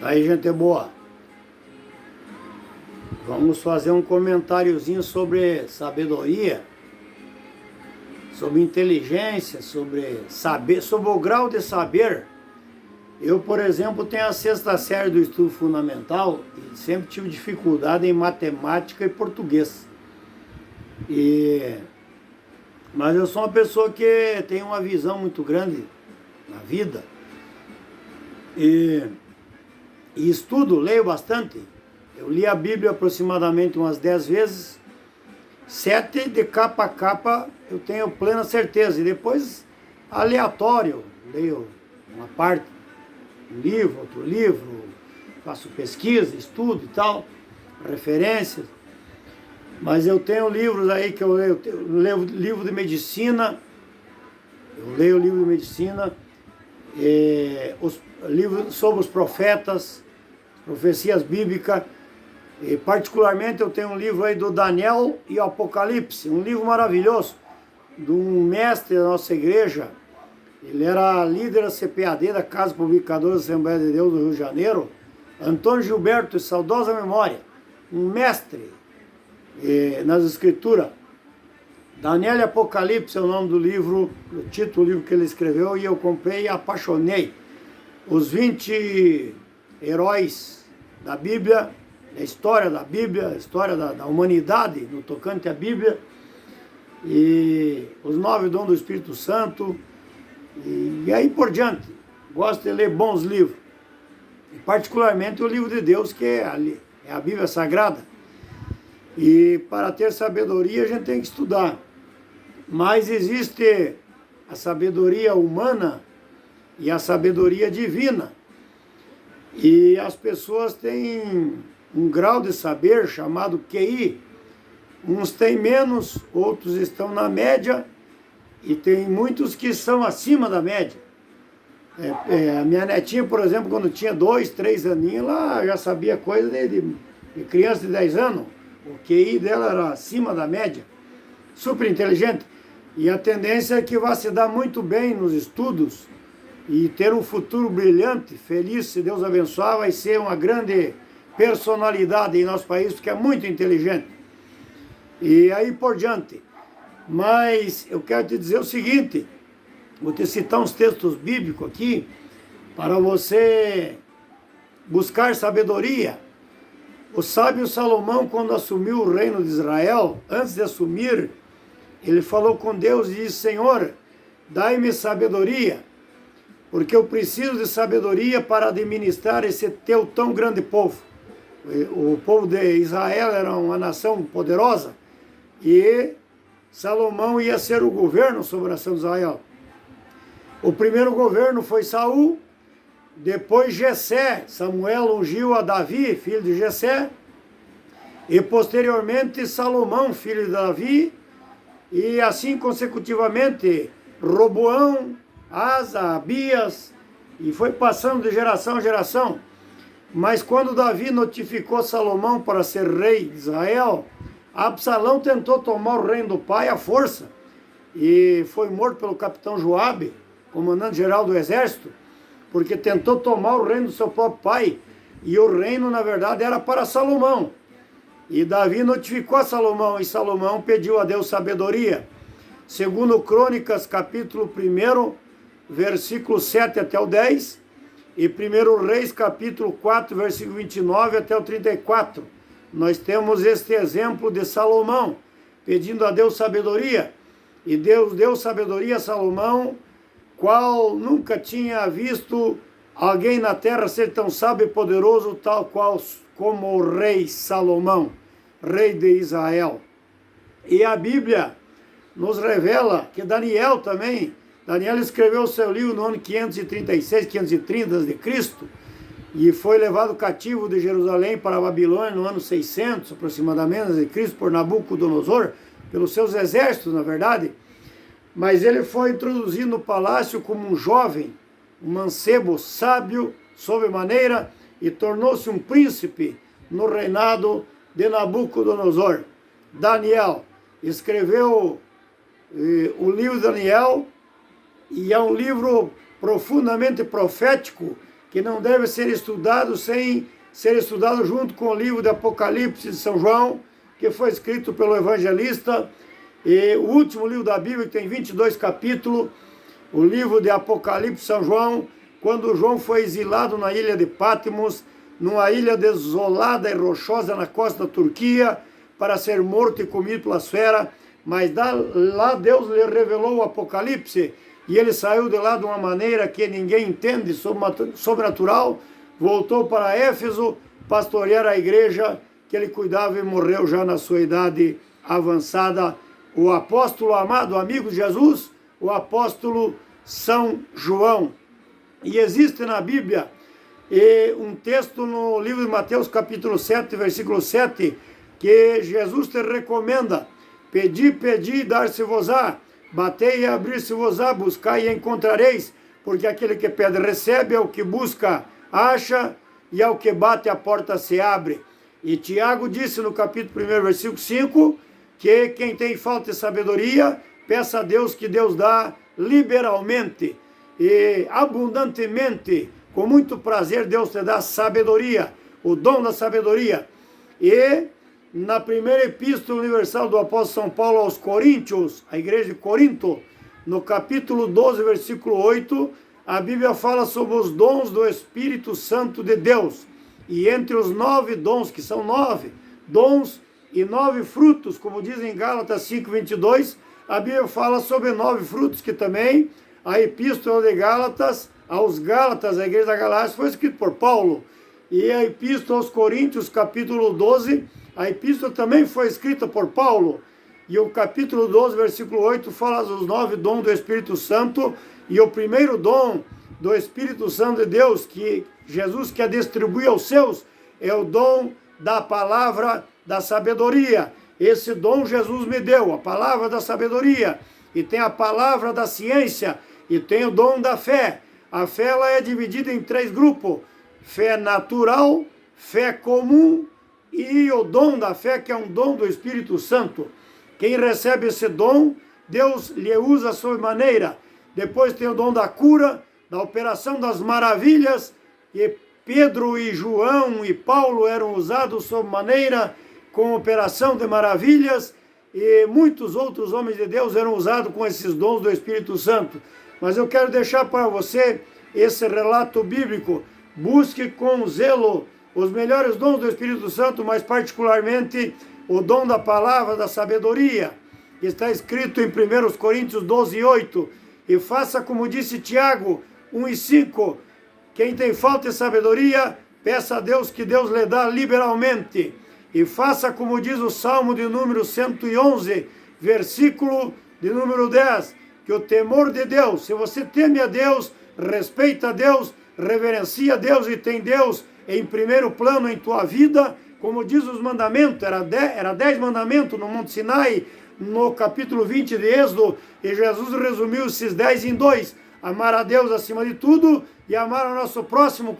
Aí, gente boa, vamos fazer um comentáriozinho sobre sabedoria, sobre inteligência, sobre saber, sobre o grau de saber. Eu, por exemplo, tenho a 6ª série do estudo fundamental e sempre tive dificuldade em matemática e português. Mas eu sou uma pessoa que tem uma visão muito grande na vida e estudo, leio bastante. Eu li a Bíblia aproximadamente umas 10 vezes, 7 de capa a capa eu tenho plena certeza. E depois, aleatório, leio uma parte, um livro, outro livro, faço pesquisa, estudo e tal, referências. Mas eu tenho livros aí que eu leio livro de medicina, os livros sobre os profetas, profecias bíblicas. E particularmente eu tenho um livro aí do Daniel e o Apocalipse, um livro maravilhoso, de um mestre da nossa igreja. Ele era líder da CPAD, da Casa Publicadora da Assembleia de Deus do Rio de Janeiro, Antônio Gilberto, de saudosa memória, um mestre nas escrituras. Daniel e Apocalipse é o nome do livro, o título do livro que ele escreveu, e eu comprei e apaixonei. Os 20 heróis da Bíblia, a história da Bíblia, a história da humanidade no tocante à Bíblia, e os 9 dons do Espírito Santo, e aí por diante. Gosto de ler bons livros, e particularmente o livro de Deus, que é a Bíblia Sagrada. E para ter sabedoria a gente tem que estudar, mas existe a sabedoria humana e a sabedoria divina, e as pessoas têm um grau de saber chamado QI. Uns têm menos, outros estão na média, e tem muitos que são acima da média. A minha netinha, por exemplo, quando tinha 2, 3 aninhos, ela já sabia coisa de criança de 10 anos. O QI dela era acima da média, super inteligente. E a tendência é que vai se dar muito bem nos estudos e ter um futuro brilhante, feliz, se Deus abençoar, vai ser uma grande personalidade em nosso país, porque é muito inteligente. E aí por diante. Mas eu quero te dizer o seguinte, vou te citar uns textos bíblicos aqui, para você buscar sabedoria. O sábio Salomão, quando assumiu o reino de Israel, antes de assumir, ele falou com Deus e disse: Senhor, dai-me sabedoria, porque eu preciso de sabedoria para administrar esse teu tão grande povo. O povo de Israel era uma nação poderosa e Salomão ia ser o governo sobre a nação de Israel. O primeiro governo foi Saul, depois Jessé. Samuel ungiu a Davi, filho de Jessé, e posteriormente Salomão, filho de Davi, e assim consecutivamente Roboão, Asa, Abias, e foi passando de geração em geração. Mas quando Davi notificou Salomão para ser rei de Israel, Absalão tentou tomar o reino do pai à força e foi morto pelo capitão Joabe, comandante-geral do exército, porque tentou tomar o reino do seu próprio pai, e o reino, na verdade, era para Salomão. E Davi notificou a Salomão, e Salomão pediu a Deus sabedoria. Segundo Crônicas, capítulo 1, versículo 7 até o 10, e 1 Reis, capítulo 4, versículo 29 até o 34. Nós temos este exemplo de Salomão, pedindo a Deus sabedoria, e Deus deu sabedoria a Salomão, qual nunca tinha visto alguém na terra ser tão sábio e poderoso, tal qual como o rei Salomão, rei de Israel. E a Bíblia nos revela que Daniel também, Daniel escreveu o seu livro no ano 536, 530 a.C., e foi levado cativo de Jerusalém para a Babilônia no ano 600, aproximadamente, a.C., por Nabucodonosor, pelos seus exércitos, na verdade. Mas ele foi introduzido no palácio como um jovem, um mancebo sábio, sobremaneira, e tornou-se um príncipe no reinado de Nabucodonosor. Daniel escreveu o livro de Daniel, e é um livro profundamente profético, que não deve ser estudado sem ser estudado junto com o livro de Apocalipse de São João, que foi escrito pelo evangelista, e o último livro da Bíblia, que tem 22 capítulos, o livro de Apocalipse de São João, quando João foi exilado na ilha de Patmos, numa ilha desolada e rochosa na costa da Turquia, para ser morto e comido pelas feras, mas lá Deus lhe revelou o Apocalipse, e ele saiu de lá de uma maneira que ninguém entende, sobrenatural, voltou para Éfeso, pastorear a igreja que ele cuidava e morreu já na sua idade avançada. O apóstolo amado, amigo de Jesus, o apóstolo São João. E existe na Bíblia um texto no livro de Mateus capítulo 7, versículo 7, que Jesus te recomenda: pedi, pedi, dar-se-vos-á, batei e abrir-se-vos-á, buscai e encontrareis, porque aquele que pede recebe, ao que busca acha, e ao que bate a porta se abre. E Tiago disse no capítulo 1, versículo 5, que quem tem falta de sabedoria, peça a Deus, que Deus dá liberalmente e abundantemente, com muito prazer Deus te dá sabedoria, o dom da sabedoria. E na primeira epístola universal do apóstolo São Paulo aos Coríntios, a igreja de Corinto, no capítulo 12, versículo 8, a Bíblia fala sobre os dons do Espírito Santo de Deus. E entre os 9 dons, que são 9 dons e 9 frutos, como diz em Gálatas 5, 22, a Bíblia fala sobre 9 frutos, que também a epístola de Gálatas, aos Gálatas, a igreja da Galácia, foi escrita por Paulo. E a epístola aos Coríntios, capítulo 12, a epístola também foi escrita por Paulo. E o capítulo 12, versículo 8, fala dos 9 dons do Espírito Santo. E o primeiro dom do Espírito Santo de Deus, que Jesus quer distribuir aos seus, é o dom da palavra da sabedoria. Esse dom Jesus me deu, a palavra da sabedoria. E tem a palavra da ciência, e tem o dom da fé. A fé, ela é dividida em 3 grupos: fé natural, fé comum e o dom da fé, que é um dom do Espírito Santo. Quem recebe esse dom, Deus lhe usa a sua maneira. Depois tem o dom da cura, da operação das maravilhas, e Pedro e João e Paulo eram usados sob maneira com operação de maravilhas, e muitos outros homens de Deus eram usados com esses dons do Espírito Santo. Mas eu quero deixar para você esse relato bíblico. Busque com zelo os melhores dons do Espírito Santo, mas particularmente o dom da palavra da sabedoria, que está escrito em 1 Coríntios 12, 8. E faça como disse Tiago 1 e 5. Quem tem falta de sabedoria, peça a Deus, que Deus lhe dá liberalmente. E faça como diz o Salmo de número 111, versículo de número 10, que o temor de Deus, se você teme a Deus, respeita a Deus, reverencia a Deus e tem Deus em primeiro plano em tua vida, como diz os mandamentos, era 10 mandamentos no Monte Sinai, no capítulo 20 de Êxodo, e Jesus resumiu esses 10 em 2: amar a Deus acima de tudo e amar o nosso próximo